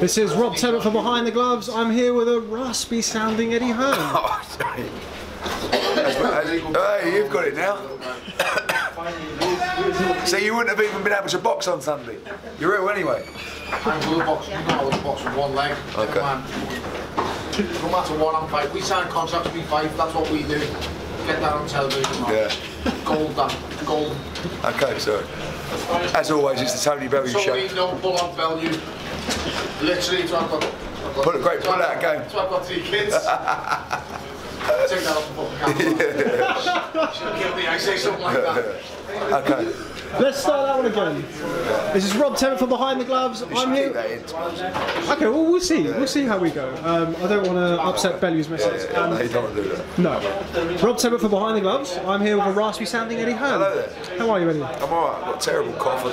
This is Rob Tebbutt from Behind the Gloves. I'm here with a raspy sounding Eddie Hearn. Hey, you've got it now. So you wouldn't have even been able to box on Sunday. You're ill anyway. I will box. You know, I was boxing with one leg. Okay. No matter what I'm fighting, we sign contracts, we fight. That's what we do. Get that on television. Yeah. Gold, gold. Okay, so as always, it's the Tony Bellew show. So we know pull up Bellew. Literally, so I've got. Put a great pull out game. So I've got 3 kids. Take that off the fucking camera. Should kill me. I say something like that. Okay. Let's start that one again. This is Rob Tebbutt from Behind the Gloves. I'm here. Okay, well we'll see. We'll see how we go. I don't want to upset Bellew's message. No, you don't want to do that. No. Rob Tebbutt from Behind the Gloves. I'm here with a raspy sounding Eddie Hearn. Hello there. How are you, Eddie? I'm alright. I've got a terrible cough.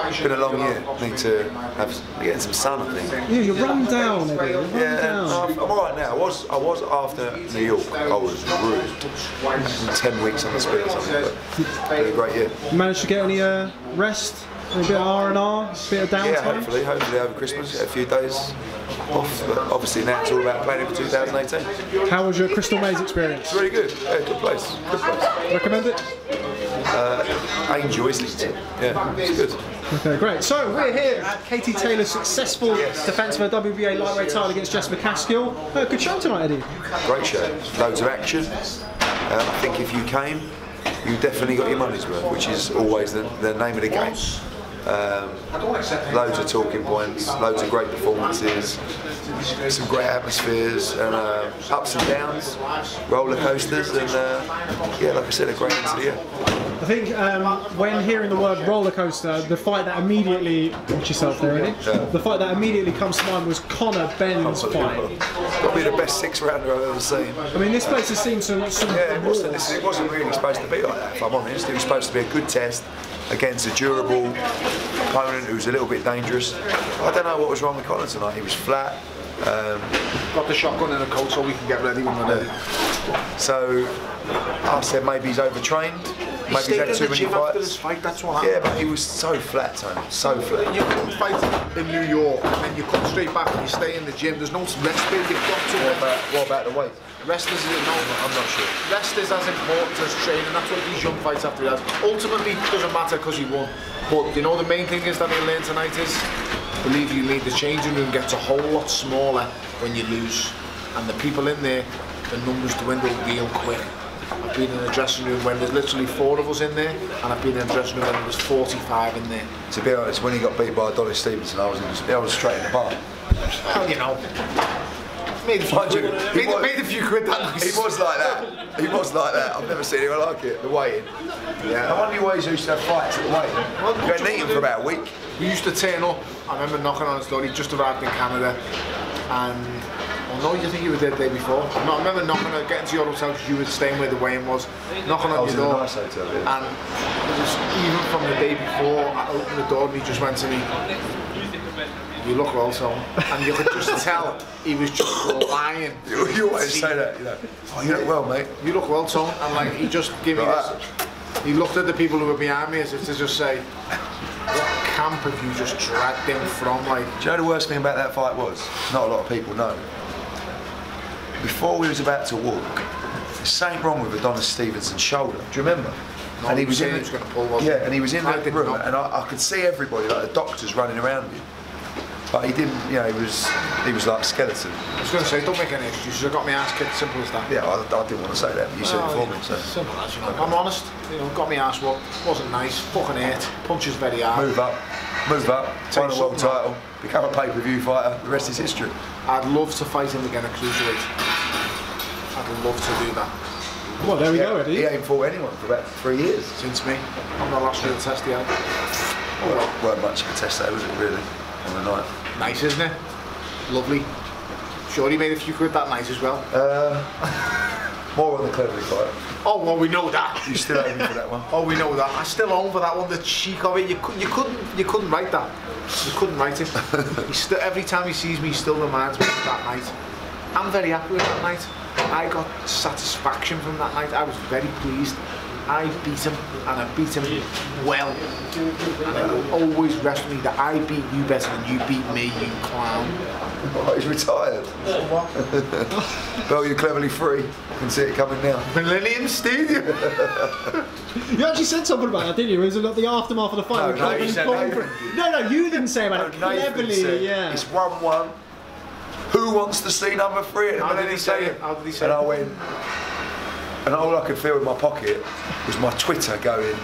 It's been a long year. Need to have getting some sun, I think. Yeah, you're run down, Eddie. You're run down. I'm alright now. I was after New York. I was rude. 10 weeks on the spit or something. But it's been a great year. You managed to get any rest? A bit of R&R? A bit of downtime? Yeah, hopefully over Christmas, get a few days off. But obviously now it's all about planning for 2018. How was your Crystal Maze experience? It's really good. Yeah, good place. Good place. Recommend it? Angel, isn't it? Yeah, it's good. Okay, great. So we're here at Katie Taylor's successful defence of a WBA lightweight title against Jess McCaskill. Good show tonight, Eddie. Great show. Loads of action. I think if you came, you definitely got your money's worth, which is always the name of the game. Loads of talking points, loads of great performances, some great atmospheres, and ups and downs, roller coasters, and yeah, like I said, a great end to the year. I think when hearing the word roller coaster, the fight that immediately, watch yourself there, Eddie. Yeah. The fight that immediately comes to mind was Conor Benn's fight. Probably the best 6-rounder I've ever seen. I mean, this place has seen some yeah, it wasn't really supposed to be like that, if I'm honest. It was supposed to be a good test against a durable opponent who was a little bit dangerous. I don't know what was wrong with Conor tonight. He was flat. Got the shotgun in the coat so we can get ready when we're ready. So I said maybe he's overtrained. Maybe he's had too many fights. After this fight, that's what happened. Yeah, but he was so flat, Tony. So flat. You couldn't fight in New York and then you come straight back and you stay in the gym. There's no rest period. You've got to. What about the weight? Rest is I'm not sure. Rest is as important as training. That's what these young fights have to do. Ultimately, it doesn't matter because he won. But you know the main thing is that he learned tonight is, believe you me, the changing room gets a whole lot smaller when you lose, and the people in there, the numbers dwindle real quick. I've been in a dressing room when there's literally 4 of us in there, and I've been in a dressing room when there was 45 in there. To be honest, when he got beat by Adonis Stevenson, I was straight in the bar. Well, you know. Made a few quid that night. He was like that. He was like that. I've never seen anyone like it. The weigh-in. Yeah. I wonder why he used to have fights at the weigh-in. Well, you hadn't eaten for about a week. We used to turn up. I remember knocking on his door. He just arrived in Canada, and well, no, you think you were there the day before? No, I remember getting to your hotel because you were staying where the weigh-in was. Knocking on your door. I was in a nice hotel, yeah. And it was even from the day before. I opened the door and he just went to me. You look well, Tom. And you could just tell he was just lying. You always say that, you know. Oh, you look well, mate. You look well, Tom. And like he just gave me this. He looked at the people who were behind me as if to just say, what camp have you just dragged him from? Like, do you know the worst thing about that fight was? Not a lot of people know. Before we was about to walk, there's something wrong with Adonis Stevenson's shoulder. Do you remember? No, and he was in he was going to pull, wasn't and he was in the room, and I could see everybody, like the doctors running around him. But he didn't, you know, he was like a skeleton. I was going to say, don't make any excuses. I got my ass kicked, simple as that. Yeah, I didn't want to say that, but you said it for me. So. Simple as, you know. I'm honest, you know, got my ass whooped, wasn't nice, fucking hurt, punches very hard. Move up, win a world title, become a pay-per-view fighter, the rest is history. I'd love to fight him again at cruiserweight. I'd love to do that. Well, there we go, Eddie. He ain't fought anyone for about 3 years. Since me. I'm the last real test he had. Well, weren't much of a test though, was it really, on the night? Nice, isn't it? Lovely. Sure he made a few quid that night as well? More on the Cleverly fight. Oh, well, we know that. You still owe me for that one? Oh, we know that. I still own for that one. The cheek of it. You couldn't write that. You couldn't write it. Every time he sees me, he still reminds me of that night. I'm very happy with that night. I got satisfaction from that night. I was very pleased. I beat him, and I beat him well. And it will always rest with me that I beat you better than you beat me, you clown. Oh, he's retired. Well, you're cleverly free. I can see it coming now. Millennium Stadium. You actually said something about that, didn't you? It was about the aftermath of the fight. No, you said no, you didn't say about it. Cleverly, yeah. It's 1-1. Who wants to see number 3 at the Millennium Stadium? How did he say And it? I went, and all I could feel in my pocket was my Twitter going,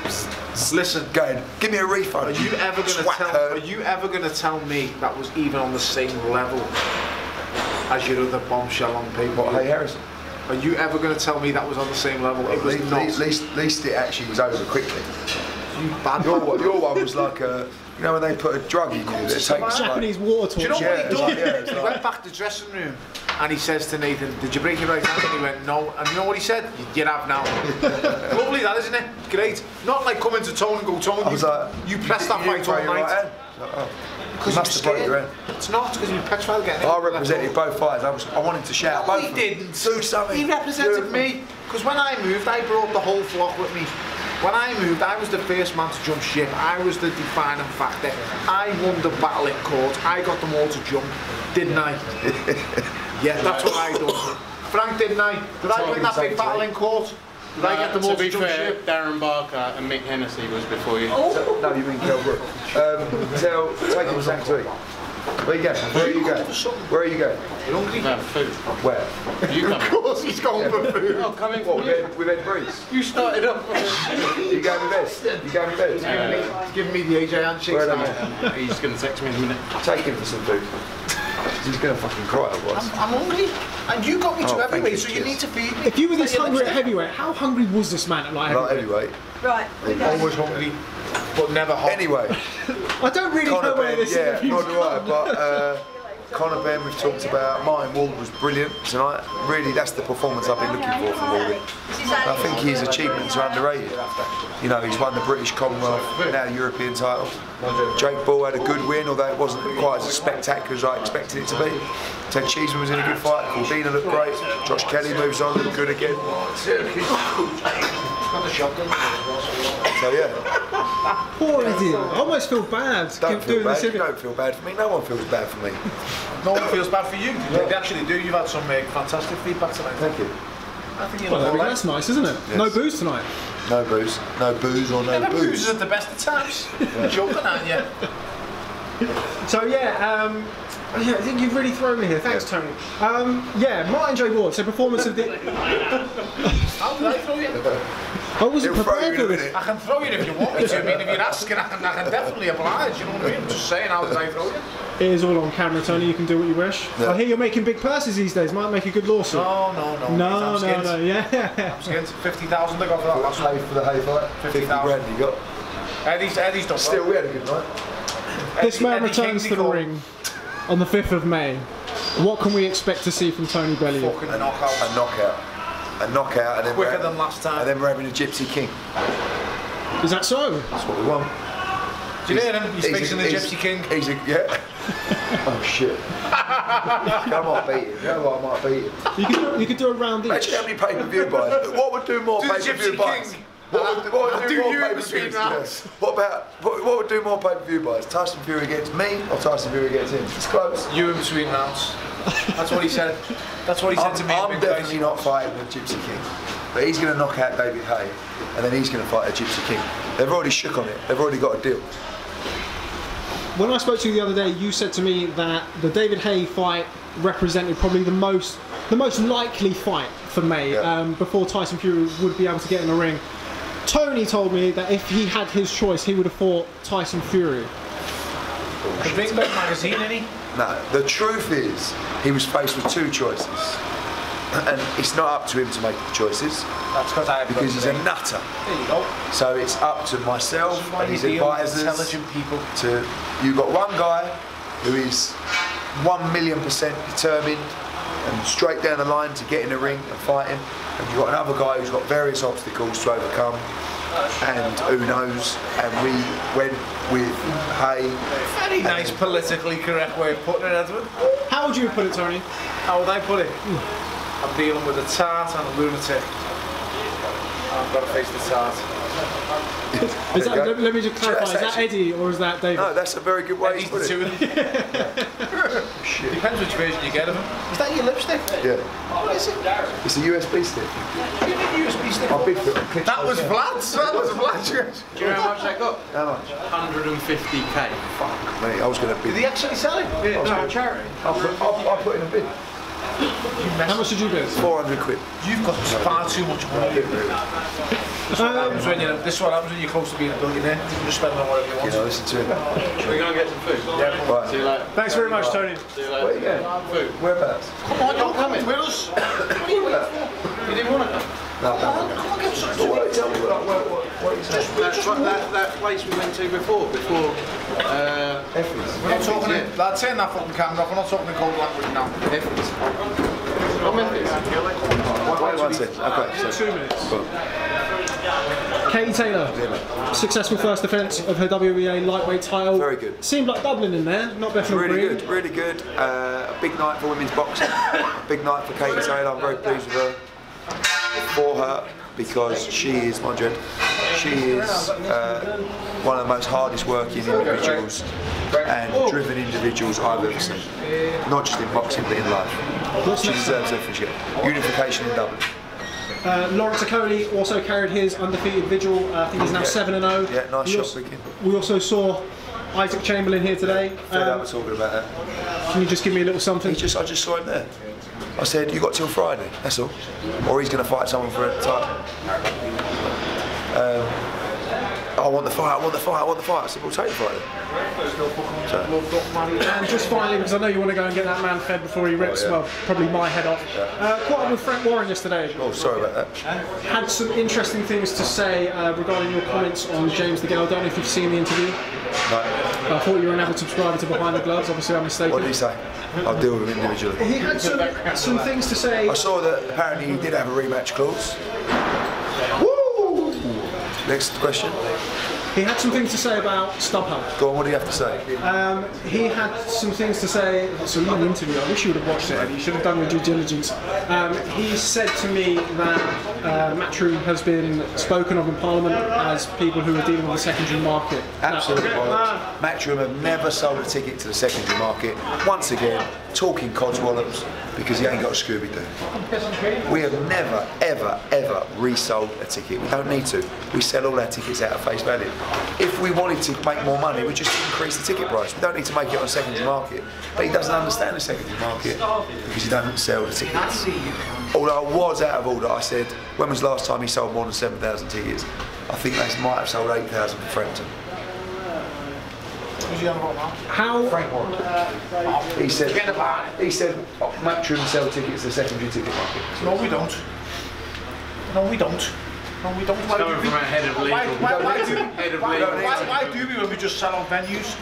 Listen, going, give me a refund. Are you ever going to tell me that was even on the same level as your other bombshell on paper? What, Hey Harrison? Are you ever going to tell me that was on the same level? It was not. At least it actually was over quickly. You bad Your one was like a, you know when they put a drug in you that takes Japanese water torch. Do you know what he done? Yeah, He went back to the dressing room and he says to Nathan, did you break your right hand? And he went, no. And you know what he said? You have now. Lovely that, isn't it? Great. Not like coming to Tone and go, Tone, you pressed that fight all night. Because must have broke your hand. It's not, because you petrified getting it. I represented both fights. I wanted to shout. No, he didn't. Do something. He represented me. Because when I moved, I brought the whole flock with me. When I moved, I was the first man to jump ship. I was the defining factor. I won the battle in court. I got them all to jump, didn't I? Yeah, that's what I done. Frank, didn't I? Did I win that big battle in court? Did I get them all to jump ship? Darren Barker and Mick Hennessy was before you. Oh. No, you mean Kel Brook. Take him back to eat. Where you going? Where are you going? Where are you going? You're hungry? No, food. Where? You coming? Of course he's going for food. Oh, coming What, for you. with Ed Breeze? You started up. You going with Ed? You going with Ed? He's giving me the AJ handshake. Where are they? He's going to text me in a minute. Take him for some food. He's going to fucking cry otherwise. I'm hungry. And you got me to thank heavyweight, you, so you kids. need to feed me. If you were this hungry at heavyweight, how hungry was this man at light Not heavyweight? heavyweight. Right. Always hungry, but never hot. Anyway, I don't really Conor know where Ben, this yeah, interview's nor do I, but Conor Ben we've talked about. Martin Ward was brilliant tonight. Really, that's the performance I've been looking for from Wardy. I think his achievements are underrated. You know, he's won the British Commonwealth, now the European title. Jake Ball had a good win, although it wasn't quite as spectacular as I expected it to be. Ted Cheeseman was in a good fight. Cordina looked great. Josh Kelly moves on, looked good again. So yeah. Poor Eddie. I almost feel bad. Don't feel doing bad. this You interview. don't feel bad for me. No one feels bad for me. No one feels bad for you. They actually do. You've had some fantastic feedback tonight. Thank you. I think Well, you're that's nice, isn't it? Yes. No booze tonight. No booze. No booze or no Never booze. booze at the best of times. You're joking, aren't you? So yeah, I think you've really thrown me here. Thanks, Tony. Yeah, Martin J. Ward. So performance of the. How did I throw you? I wasn't He'll throw prepared you for in a this. I can throw you if you want me to. I mean, if you're asking, I can definitely oblige. You know what I mean? I'm just saying, how did I throw you? It is all on camera, Tony. You can do what you wish. Yeah. I hear you're making big purses these days. Might make a good lawsuit. No. No. Yeah. I'm skint. 50,000 I got for that last Pay night. for the hay fight. 50 grand you got. Eddie's done. Still, we had a good night. This man Eddie returns to the Kingsley ring on the 5th of May. What can we expect to see from Tony Bellew? Fucking knockout. A knockout. A knockout, and then Quicker than last time. And then we're having a Gypsy King. Is that so? That's what we want. Do you hear him? He's facing the Gypsy King. He's a, yeah. Oh shit. Come on, beat him. You know what, I might beat him. You could do a round each. Imagine how many pay-per-view buys. What would do more Do the pay-per-view Gypsy buys? King. What would do do more you pay-per-views? between rounds. What would do more pay-per-view buys? Tyson Fury against me or Tyson Fury against him? It's close. You in between rounds. That's what he said. That's what he said to me. I'm definitely not fighting the Gypsy King. But he's going to knock out David Hay, and then he's going to fight a Gypsy King. They've already shook on it. They've already got a deal. When I spoke to you the other day, you said to me that the David Hay fight represented probably the most likely fight for May, Yeah. before Tyson Fury would be able to get in the ring. Tony told me that if he had his choice, he would have fought Tyson Fury. The Big Bang magazine, isn't he? No, the truth is, he was faced with two choices. And it's not up to him to make the choices, That's because he's a nutter. There you go. So it's up to myself Why and you his deal with advisors. intelligent people. You've got one guy who is 1,000,000% determined and straight down the line to get in the ring and fight him, and you've got another guy who's got various obstacles to overcome, and who knows, and we went with Hay. Very nice politically correct way of putting it, Edward. How How would you put it, Tony? How would I put it? I'm dealing with a tart and a lunatic. I've got to face the tart. Is that, let me just clarify, is that Eddie or is that David? No, that's a very good way to put it. Two of them. Shit. Depends which version you get of them. Is that your lipstick? Yeah. What is it? It's a USB stick. What do you mean USB stick? I'll bid for it. That was flat. That was flat. Do you know how much I got? How much? 150k. Fuck me, I was going to bid. Did he actually sell it? Yeah, no, charity. I'll put in a bid. How much did you bid? 400 quid. You've got far too much money. This is what happens when you're close to being a billionaire. You can just spend on whatever you want. You know, listen to it. We're going to get some food. Yeah, Right. See you later. Thanks very much, Tony. See you Where later. you going? Food. Whereabouts? Come on, don't come in with us. What are you waiting for? You didn't want to come? No, Come on, get something. Well, tell me what you saying. That place we went to before. Effie's. We're not talking in, that's in that fucking camera off, we're not talking in code language now. Effie's. Not Memphis. Wait one second. Okay, so. 2 minutes. Katie Taylor, successful first defence of her WBA lightweight title. Very good. Seemed like Dublin in there, not Bethnal Really Green. good, really good. A big night for women's boxing. Big night for Katie Taylor. I'm very pleased with her. For her, because she is, mind you, she is one of the most hardest working individuals and driven individuals I've ever seen. Not just in boxing, but in life. She deserves everything she gets. Unification in Dublin. Lawrence Okoli also carried his undefeated vigil. I think he's now 7-0. Yeah, nice shot, Ricky. We also saw Isaac Chamberlain here today. Fed up talking about that. Can you just give me a little something? I just saw him there. I said, you got till Friday, that's all. Or he's going to fight someone for a title. I want the fight, I want the fight, I want the fight. I said, we'll take the fight then. So. And just finally, because I know you want to go and get that man fed before he rips, well, probably my head off. Caught up with Frank Warren yesterday. Oh, sorry about that. Had some interesting things to say regarding your comments on James DeGale. I don't know if you've seen the interview. No. I thought you were an avid subscriber to Behind the Gloves, obviously I'm mistaken. What did he say? I'll deal with him individually. He had some things to say. I saw that apparently he did have a rematch clause. Woo! Next question. He had some things to say about Stubhub. Go on, what do you have to say? He had some things to say. It's a long interview. I wish you would have watched it, Eddie. You should have done your due diligence. He said to me that Matchroom has been spoken of in Parliament as people who are dealing with the secondary market. Absolutely bollocks. Matchroom have never sold a ticket to the secondary market. Once again, talking codswallops because he ain't got a Scooby-Doo. We have never, ever, ever resold a ticket. We don't need to. We sell all our tickets out of face value. If we wanted to make more money, we just increase the ticket price. We don't need to make it on a secondary market. But he doesn't understand the secondary market because he doesn't sell the tickets. Although I was out of order, I said, when was the last time he sold more than 7,000 tickets? I think they might have sold 8,000 for Frampton. Who's he on about now? How? Frank Warren. He said Matchroom sell tickets to the secondary ticket market. No, we don't. No, we don't. No, we don't. Why Coming from a head of legal. Why do we when we just sell on venues?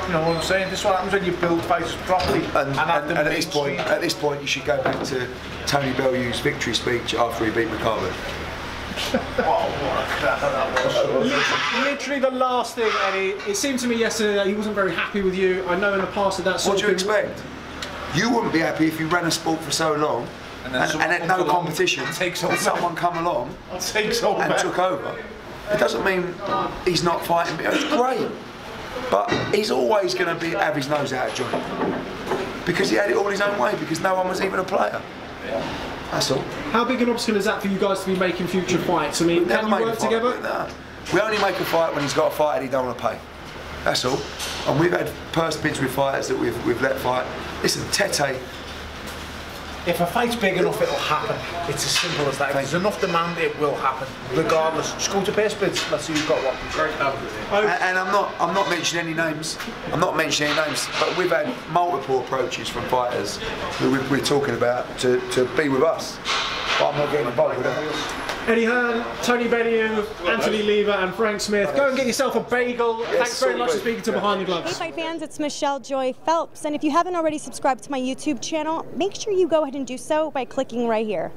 You know what I'm saying? This is what happens when you build fighters properly. And at this point, you should go back to Tony Bellew's victory speech after he beat McCarthy. Oh, what a cracker that was. Literally the last thing, Eddie. It seemed to me yesterday that he wasn't very happy with you. I know in the past that that's What sort do of you expect? You wouldn't be happy if you ran a sport for so long and at no competition someone come along and took over. It doesn't mean he's not fighting. It's great, but he's always going to have his nose out of joint because he had it all his own way because no one was even a player. That's all. How big an obstacle is that for you guys to be making future fights? I mean, can you work together? No. We only make a fight when he's got a fight and he don't want to pay. That's all. And we've had purse bids with fighters that we've let fight. Listen, Tete. If a fight's big enough, it'll happen. It's as simple as that. If there's enough demand, it will happen, regardless. Just go to purse bids. Let's see who's got what. And I'm not mentioning any names. I'm not mentioning any names. But we've had multiple approaches from fighters who we're talking about to be with us. But I'm not getting involved with them. Eddie Hearn, Tony Bellew, Anthony Lever and Frank Smith. Go and get yourself a bagel. Yes, Thanks very much for speaking to Behind the Gloves. Hey fight fans, it's Michelle Joy Phelps, and if you haven't already subscribed to my YouTube channel, make sure you go ahead and do so by clicking right here.